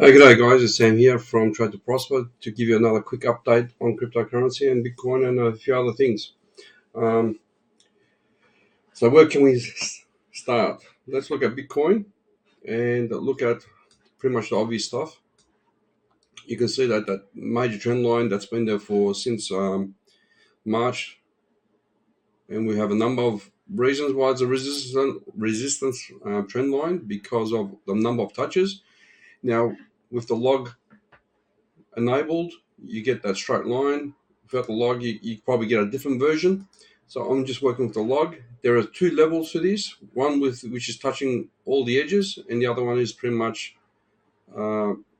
G'day guys, it's Sam here from Trade to Prosper to give you another quick update on cryptocurrency and Bitcoin and a few other things. So where can we start? Let's look at Bitcoin and look at pretty much the obvious stuff. You can see that major trend line that's been there since March, and we have a number of reasons why it's a resistance trend line because of the number of touches. Now, with the log enabled, you get that straight line. Without the log, you probably get a different version. So I'm just working with the log. There are two levels to this. One which is touching all the edges, and the other one is pretty much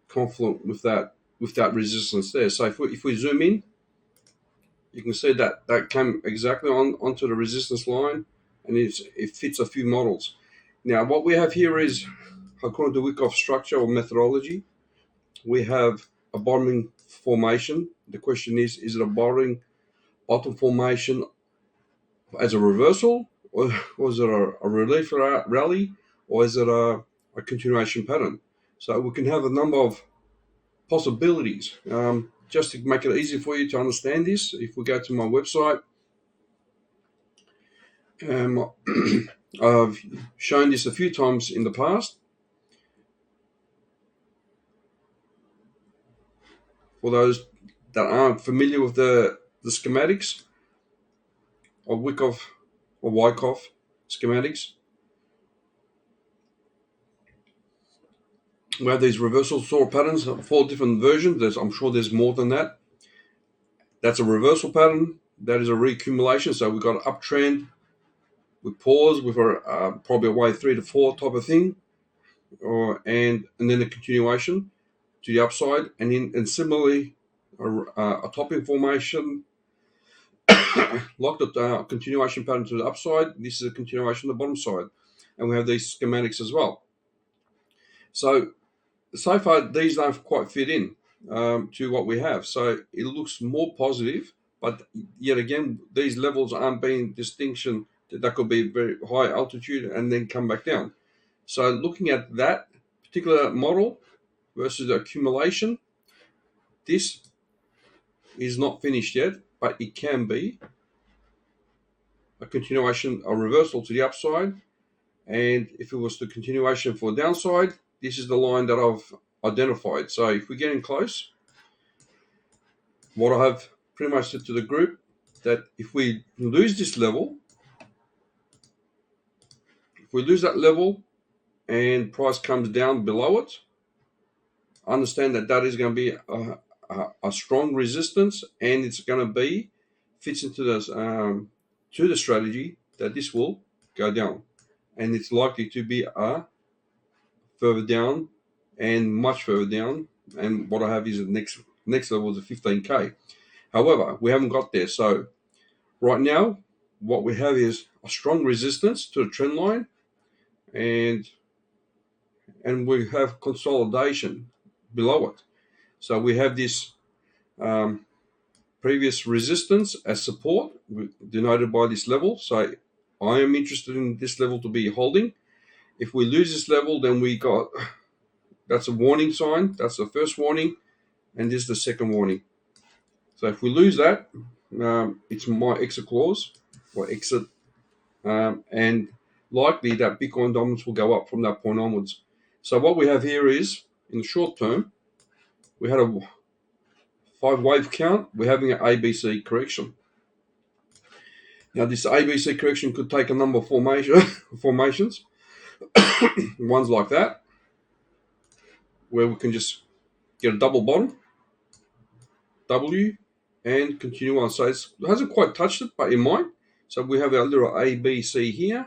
confluent with that resistance there. So if we zoom in, you can see that came exactly onto the resistance line, and it fits a few models. Now what we have here is, according to Wyckoff structure or methodology, we have a bottoming formation. The question is it a bottom formation as a reversal, or is it a relief rally, or is it a continuation pattern? So we can have a number of possibilities. Just to make it easy for you to understand this, if we go to my website, I've shown this a few times in the past. For those that aren't familiar with the schematics of Wyckoff or Wyckoff schematics, we have these reversal sort patterns, 4 different versions. I'm sure there's more than that. That's a reversal pattern. That is a reaccumulation. So we've got an uptrend. We pause with probably a wave 3 to 4 type of thing, and then a continuation to the upside, and similarly a topping formation, like the continuation pattern to the upside. This is a continuation to the bottom side, and we have these schematics as well. So far these don't quite fit in to what we have. So it looks more positive, but yet again these levels aren't being distinction. That could be very high altitude and then come back down. So looking at that particular model versus the accumulation, this is not finished yet, but it can be a continuation, a reversal to the upside. And if it was the continuation for downside, this is the line that I've identified. So if we get in close, what I have pretty much said to the group, that if we lose this level, if we lose that level and price comes down below it, understand that that is going to be a strong resistance, and it's going to be fits into this to the strategy that this will go down, and it's likely to be a further down and much further down. And what I have is the next level is a 15k. However, we haven't got there. So right now, what we have is a strong resistance to the trend line, and we have consolidation below it. So we have this previous resistance as support, denoted by this level. So I am interested in this level to be holding. If we lose this level, then that's a warning sign. That's the first warning, and this is the second warning. So if we lose that, it's my exit clause or exit, and likely that Bitcoin dominance will go up from that point onwards. So what we have here is, in the short term, we had a 5-wave count. We're having an ABC correction. Now this ABC correction could take a number of formations. Ones like that, where we can just get a double bottom, W, and continue on. So it hasn't quite touched it, but it might. So we have our little ABC here,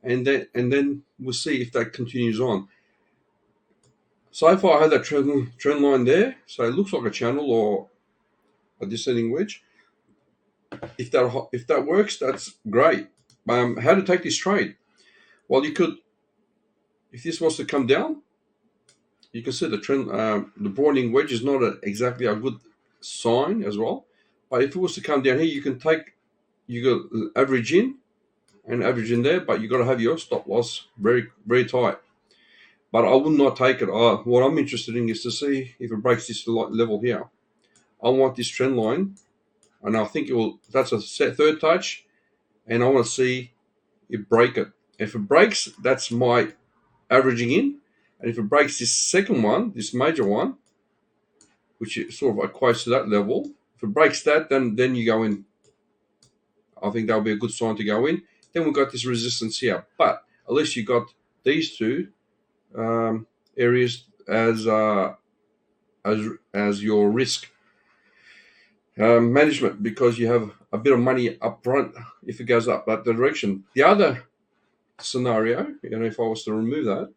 and then we'll see if that continues on. So far I had that trend line there, so it looks like a channel or a descending wedge. If that works, that's great. How to take this trade? Well, you could, if this was to come down, you can see the trend. The broadening wedge is not exactly a good sign as well. But if it was to come down here, you got average in and average in there, but you got to have your stop loss very, very tight. But I would not take it. What I'm interested in is to see if it breaks this level here. I want this trend line, and I think it will. That's a third touch, and I want to see it break it. If it breaks, that's my averaging in, and if it breaks this second one, this major one, which sort of equates to that level, if it breaks that, then you go in. I think that'll be a good sign to go in. Then we've got this resistance here, but at least you got these two areas as your risk management, because you have a bit of money up front if it goes up that direction. The other scenario, if I was to remove that,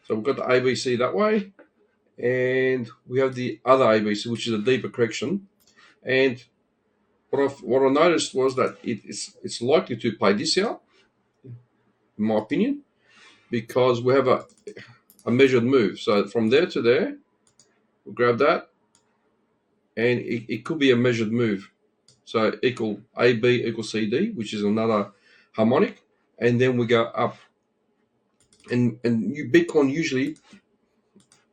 so we've got the ABC that way, and we have the other ABC, which is a deeper correction. And what I noticed was that it's likely to play this out, in my opinion, because we have a measured move. So from there to there, we'll grab that, and it could be a measured move. So equal AB equals CD, which is another harmonic, and then we go up. And Bitcoin usually,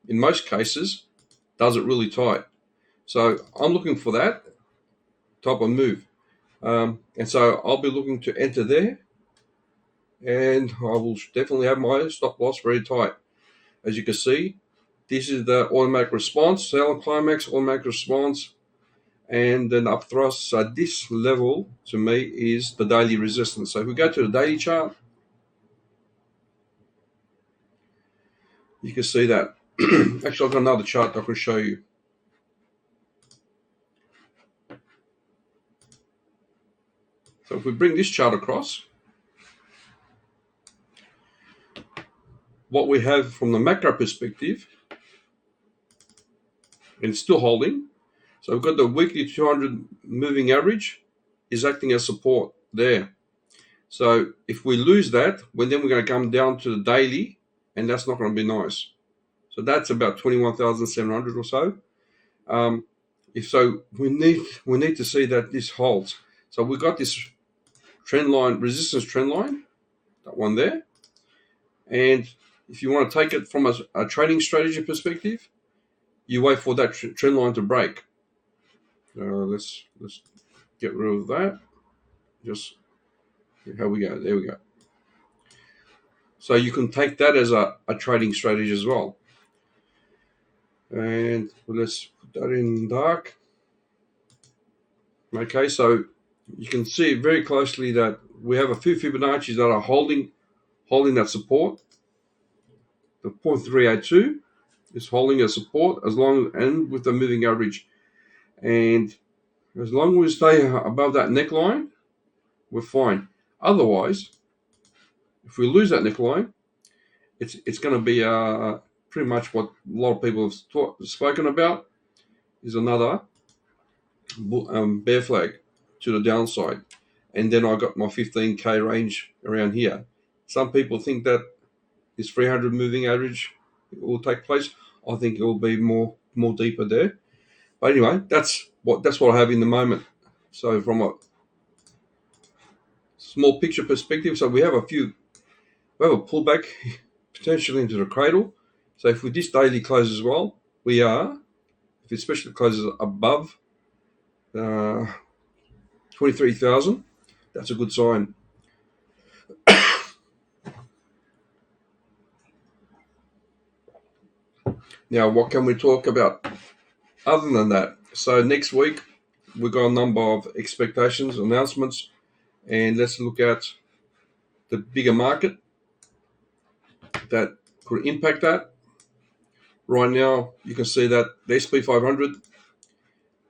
in most cases, does it really tight. So I'm looking for that type of move. And so I'll be looking to enter there, and I will definitely have my stop loss very tight. As you can see, this is the automatic response, sell climax, automatic response, and then up thrust. So this level to me is the daily resistance. So if we go to the daily chart, you can see that. Actually, I've got another chart that I can show you. So if we bring this chart across, what we have from the macro perspective, and it's still holding. So we've got the weekly 200 moving average is acting as support there. So if we lose that, well, then we're going to come down to the daily, and that's not going to be nice. So that's about 21,700 or so. If so, we need to see that this holds. So we've got this trend line, resistance trend line, that one there. And if you want to take it from a trading strategy perspective, you wait for that trend line to break. Let's get rid of that. Just here we go. There we go. So you can take that as a trading strategy as well. And let's put that in dark. Okay, so you can see very closely that we have a few Fibonacci's that are holding that support. The 0.382 is holding a support and with the moving average. And as long as we stay above that neckline, we're fine. Otherwise, if we lose that neckline, it's going to be pretty much what a lot of people have spoken about, is another bear flag to the downside. And then I got my 15K range around here. Some people think that this 300 moving average will take place. I think it will be more deeper there. But anyway, that's what I have in the moment. So from a small picture perspective, so we have a pullback potentially into the cradle. So if this daily closes as well, if it especially closes above 23,000, that's a good sign. Now, what can we talk about other than that? So next week, we've got a number of expectations, announcements, and let's look at the bigger market that could impact that. Right now, you can see that the SP 500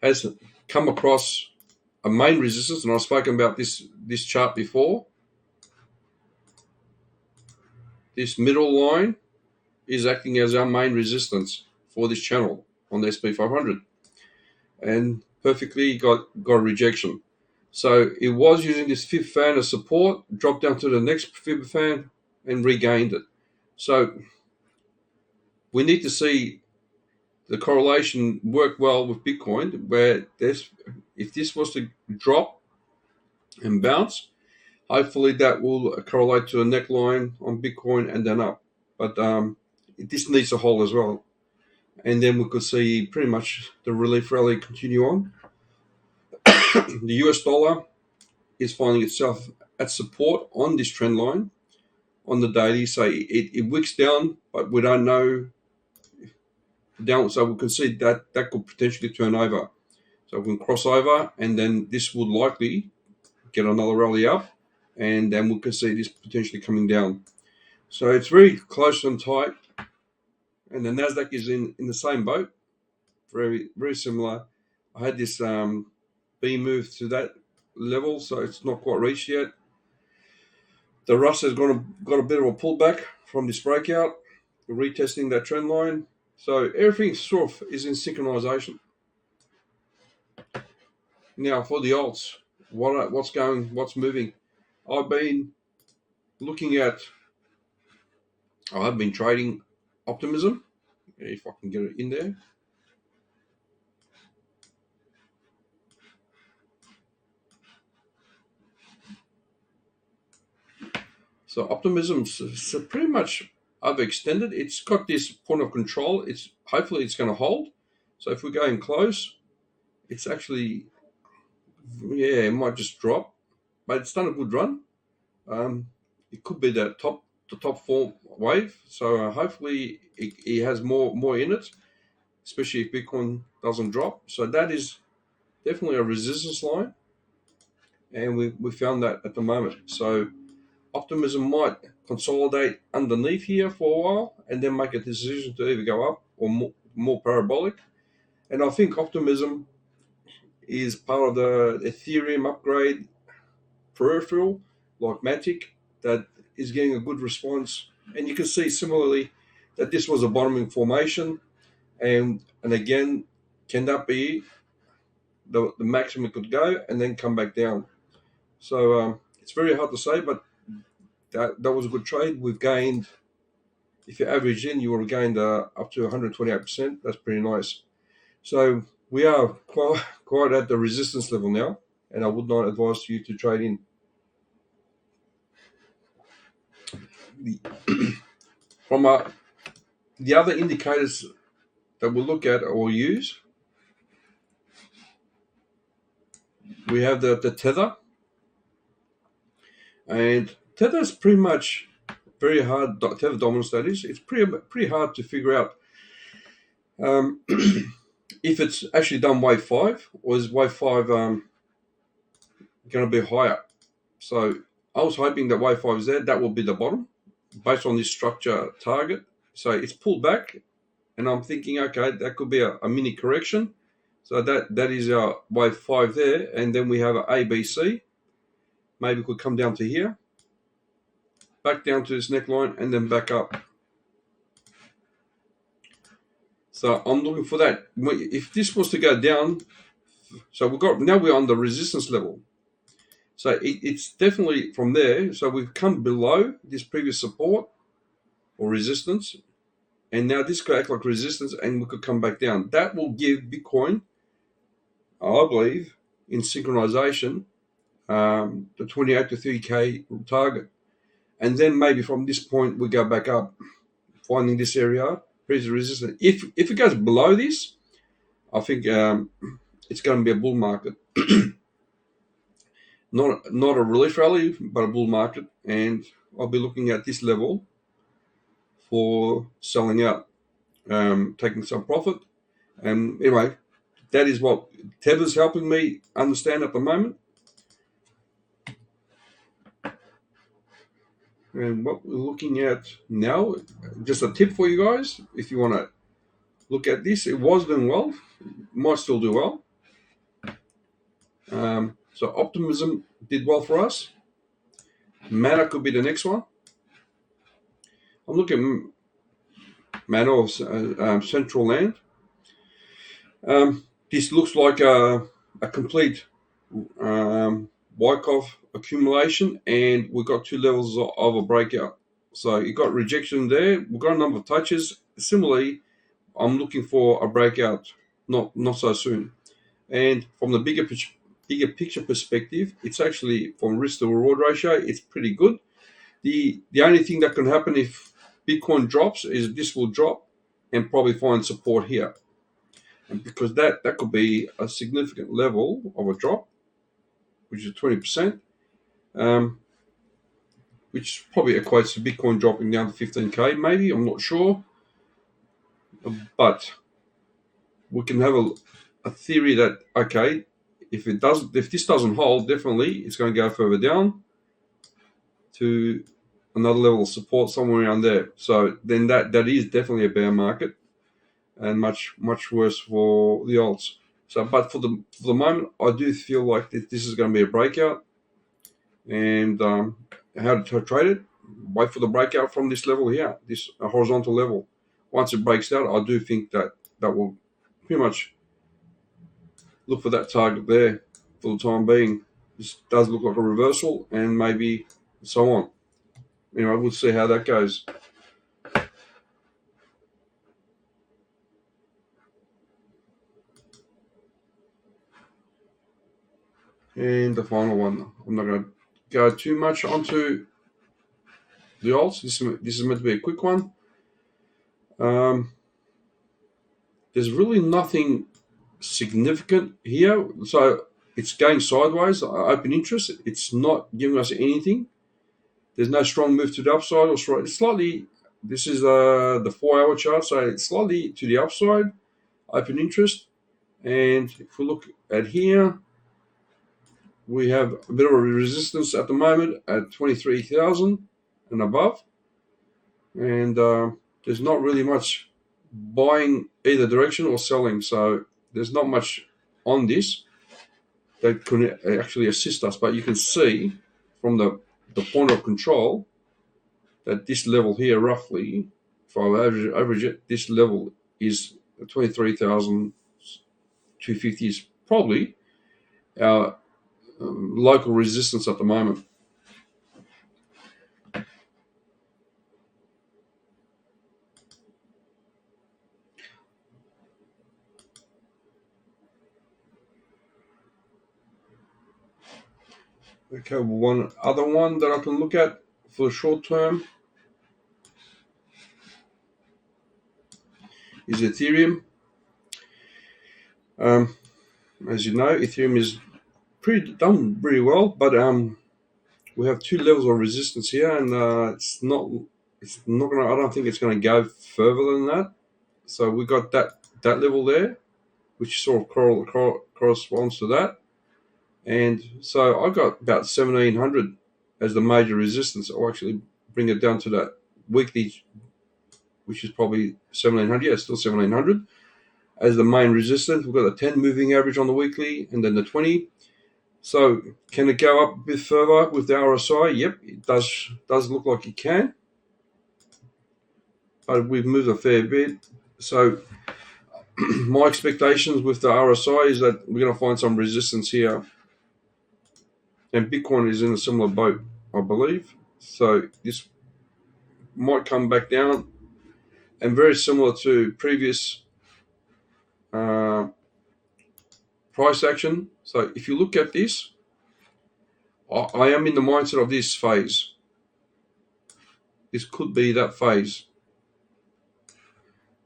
has come across a main resistance, and I've spoken about this chart before. This middle line is acting as our main resistance for this channel on the SP 500, and perfectly got a rejection. So it was using this fib fan as support, dropped down to the next fib fan, and regained it. So we need to see the correlation work well with Bitcoin, where if this was to drop and bounce, hopefully that will correlate to a neckline on Bitcoin and then up. But this needs to hold as well. And then we could see pretty much the relief rally continue on. The US dollar is finding itself at support on this trend line on the daily. So it wicks down, but we don't know down. So we can see that could potentially turn over. So we can cross over, and then this would likely get another rally up, and then we can see this potentially coming down. So it's very close and tight. And the Nasdaq is in the same boat, very very similar. I had this B move to that level, so it's not quite reached yet. The Russ has got a bit of a pullback from this breakout, retesting that trend line. So everything sort of is in synchronization. Now for the alts, what's moving? I've been trading Optimism, if I can get it in there. So Optimism, so pretty much overextended. It's got this point of control. Hopefully it's going to hold. So if we go in close, it's actually Yeah, it might just drop, but it's done a good run. It could be the top four wave. So hopefully it has more in it, especially if Bitcoin doesn't drop. So that is definitely a resistance line, and we found that at the moment. So optimism might consolidate underneath here for a while, and then make a decision to either go up or more parabolic. And I think optimism is part of the Ethereum upgrade peripheral, like Matic, that is getting a good response. And you can see similarly that this was a bottoming formation, and again, can that be the maximum it could go and then come back down? So it's very hard to say, but that was a good trade. We've gained, if you average in, you would have gained up to 128%. That's pretty nice. So we are quite at the resistance level now, and I would not advise you to trade in. From the other indicators that we'll look at or use, we have the tether, and tether is pretty much very hard. Tether dominance, that is, it's pretty hard to figure out if it's actually done wave 5 or is wave 5 going to be higher. So I was hoping that wave 5 is there. That will be the bottom based on this structure target. So it's pulled back, and I'm thinking, okay, that could be a mini correction. So that is our wave 5 there, and then we have an ABC. Maybe it could come down to here, back down to this neckline, and then back up. So I'm looking for that. If this was to go down, so we're on the resistance level. So it's definitely from there. So we've come below this previous support or resistance, and now this could act like resistance, and we could come back down. That will give Bitcoin, I believe, in synchronization, the 28 to 30K target. And then maybe from this point, we go back up, finding this area, pretty resistant. If it goes below this, I think it's going to be a bull market. Not a relief rally, but a bull market. And I'll be looking at this level for selling out, taking some profit. And anyway, that is what Tether's helping me understand at the moment. And what we're looking at now, just a tip for you guys, if you want to look at this, it was doing well, might still do well. So optimism did well for us. Mana could be the next one. I'm looking at Mana or Central Land. This looks like a complete Wyckoff accumulation, and we've got two levels of a breakout. So you got rejection there. We've got a number of touches. Similarly, I'm looking for a breakout, not so soon. And from the bigger picture perspective, it's actually, from risk to reward ratio, it's pretty good. The only thing that can happen if Bitcoin drops is this will drop and probably find support here, and because that could be a significant level of a drop, which is 20%, which probably equates to Bitcoin dropping down to 15K, maybe. I'm not sure, but we can have a theory that, okay, if this doesn't hold, definitely it's going to go further down to another level of support somewhere around there. So then that is definitely a bear market, and much worse for the alts. So, but for the moment, I do feel like this is going to be a breakout. And how to trade it? Wait for the breakout from this level here, this horizontal level. Once it breaks out, I do think that will pretty much look for that target there for the time being. This does look like a reversal, and maybe so on. Anyway, we'll see how that goes. And the final one, I'm not going to go too much onto the alts. This is meant to be a quick one. There's really nothing significant here. So it's going sideways, open interest. It's not giving us anything. There's no strong move to the upside or slightly. This is the 4-hour chart, so it's slightly to the upside, open interest. And if we look at here, we have a bit of a resistance at the moment at 23,000 and above. And there's not really much buying either direction or selling. So there's not much on this that could actually assist us. But you can see from the point of control that this level here, roughly, if I average it, this level is 23,250 is probably our local resistance at the moment. Okay, one other one that I can look at for the short term is Ethereum. As you know, Ethereum is done pretty well, but we have two levels of resistance here, and it's not gonna. I don't think it's gonna go further than that. So we got that level there, which sort of corresponds to that. And so I got about 1700 as the major resistance. I'll actually bring it down to that weekly, which is probably 1700. Yeah, still 1700 as the main resistance. We've got the 10 moving average on the weekly, and then the 20. So can it go up a bit further with the RSI? Yep, it does look like it can. But we've moved a fair bit. So my expectations with the RSI is that we're going to find some resistance here. And Bitcoin is in a similar boat, I believe. So this might come back down. And very similar to previous price action. So if you look at this, I am in the mindset of this phase. This could be that phase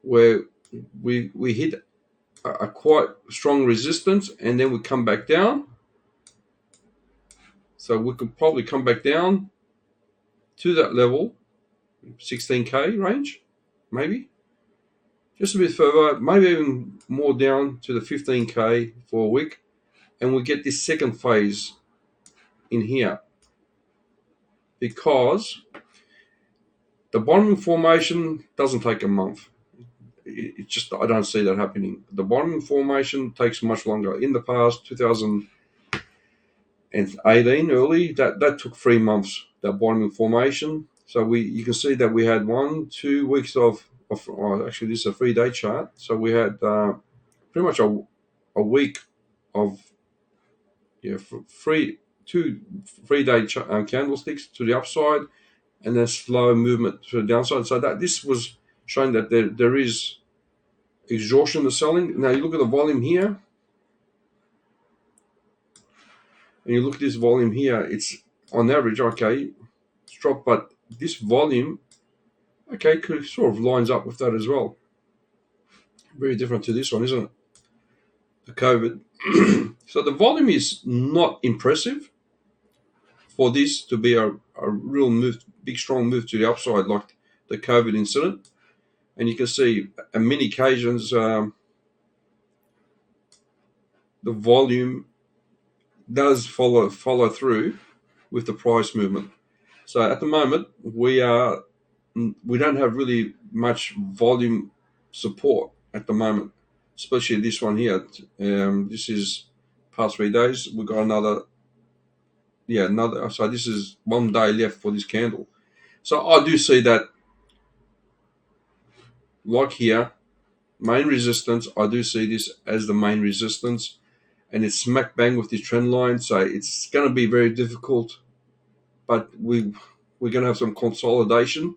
where we hit a quite strong resistance and then we come back down. So we could probably come back down to that level, 16K range, maybe. Just a bit further, maybe even more down to the 15K for a week. And we get this second phase in here. Because the bottoming formation doesn't take a month. It just, I don't see that happening. The bottoming formation takes much longer. In the past, 2018 early, that took 3 months, that bottoming formation. So you can see that we had 1-2 weeks of actually this is a 3-day chart. So we had pretty much a week of 2 3-day candlesticks to the upside, and then slow movement to the downside. So that this was showing that there is exhaustion in the selling. Now you look at the volume here, and you look at this volume here, it's on average, okay, it's dropped, but this volume, okay, could sort of lines up with that as well. Very different to this one, isn't it? The COVID. So the volume is not impressive for this to be a real move, big strong move to the upside like the COVID incident. And you can see on many occasions the volume does follow through with the price movement. So at the moment we don't have really much volume support at the moment, especially this one here. This is past 3 days. We've got another. So this is 1 day left for this candle. So I do see that, like here, main resistance. I do see this as the main resistance, and it's smack bang with this trend line. So it's going to be very difficult, but we're going to have some consolidation,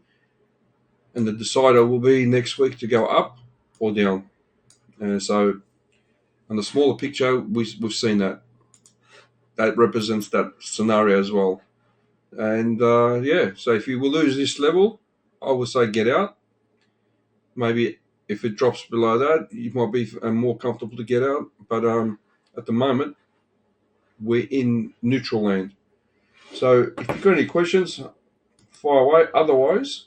and the decider will be next week to go up or down. So on the smaller picture, we've seen that. That represents that scenario as well. And so if you will lose this level, I would say get out. Maybe if it drops below that, it might be more comfortable to get out. But at the moment, we're in neutral land. So if you've got any questions, fire away. Otherwise,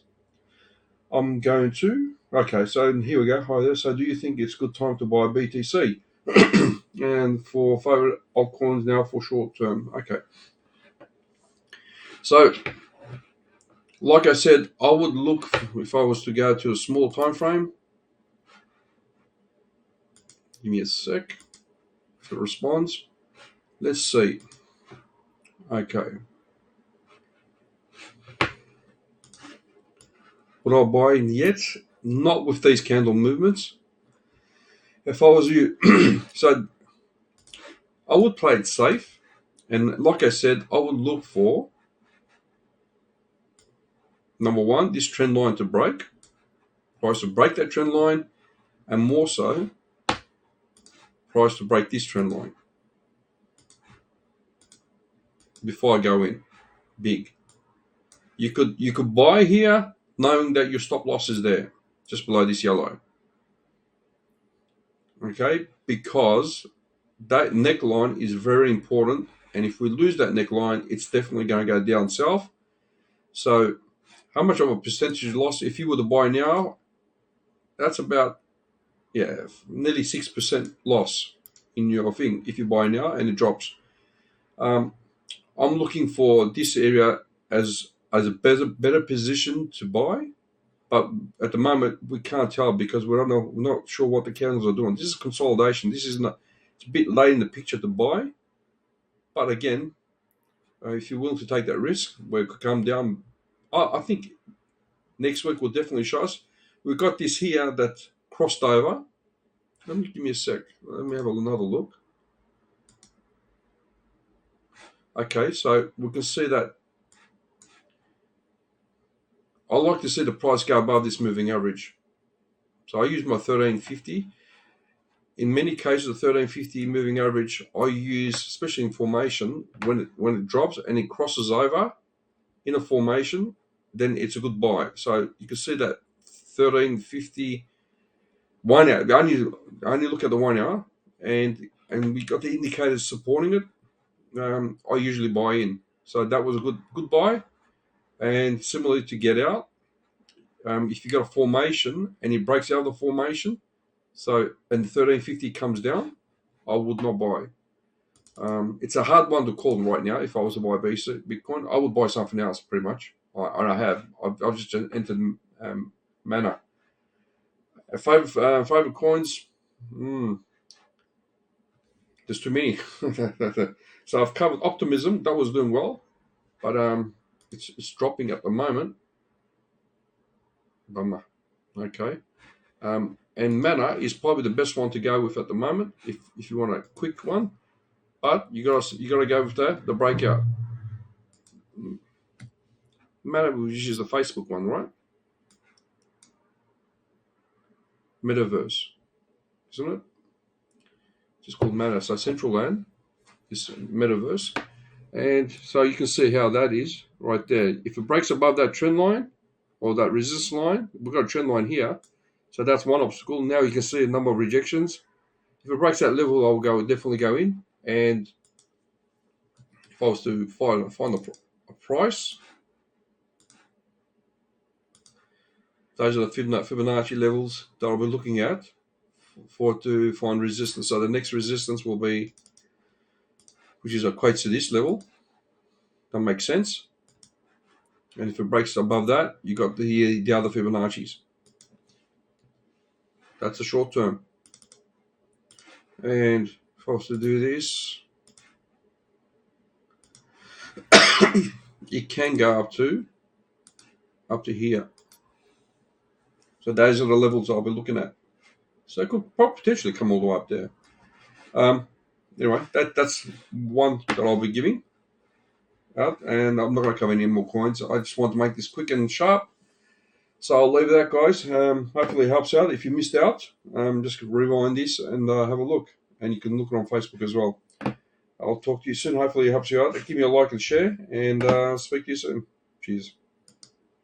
I'm going to. Okay, so here we go. Hi there. So do you think it's a good time to buy BTC? And for favorite altcoins now for short term. Okay. So, like I said, I would look, if I was to go to a small time frame. Give me a sec. If it responds. Let's see. Okay. Would I buy in yet? Not with these candle movements. If I was you, so I would play it safe. And like I said, I would look for, number one, this trend line to break. Price to break that trend line. And more so, price to break this trend line before I go in big. You could buy here knowing that your stop loss is there, just below this yellow. Okay, because that neckline is very important, and if we lose that neckline, it's definitely going to go down south. So how much of a percentage loss if you were to buy now? That's about nearly 6% loss in your thing if you buy now and it drops. I'm looking for this area as a better position to buy, but at the moment we can't tell because we're not sure what the candles are doing. This is consolidation. This is not. It's a bit late in the picture to buy, but again, if you're willing to take that risk, where it could come down, I think next week will definitely show us. We've got this here that crossed over. Give me a sec. Let me have another look. Okay, so we can see that. I like to see the price go above this moving average. So I use my 1350. In many cases, the 1350 moving average I use, especially in formation, when it drops and it crosses over in a formation, then it's a good buy. So you can see that 1350 1 hour. I only look at the 1 hour, and we got the indicators supporting it. I usually buy in. So that was a good buy. And similarly to get out, if you got a formation and it breaks out of the formation, and 1350 comes down, I would not buy. It's a hard one to call right now. If I was to buy Bitcoin, I would buy something else pretty much. I've just entered Mana. Favorite coins, there's too many. So I've covered Optimism. That was doing well, but it's dropping at the moment. Bummer. Okay. And Mana is probably the best one to go with at the moment if you want a quick one. But you gotta go with the breakout. Mana, which is the Facebook one, right? Metaverse, isn't it? Just called Mana. So Central Land is Metaverse, and so you can see how that is right there. If it breaks above that trend line or that resistance line, we've got a trend line here. So that's one obstacle. Now you can see a number of rejections. If it breaks that level, I'll definitely go in. And if I was to find a price, those are the Fibonacci levels that I'll be looking at to find resistance. So the next resistance will be, which is equates to this level. That makes sense. And if it breaks above that, you got the other Fibonacci's. That's a short term. And if I was to do this, it can go up to here. So those are the levels I'll be looking at. So it could potentially come all the way up there. Anyway, that's one that I'll be giving out, and I'm not going to cover any more coins. I just want to make this quick and sharp. So I'll leave that, guys. Hopefully it helps out. If you missed out, just rewind this and have a look. And you can look it on Facebook as well. I'll talk to you soon. Hopefully it helps you out. Give me a like and share, and speak to you soon. Cheers.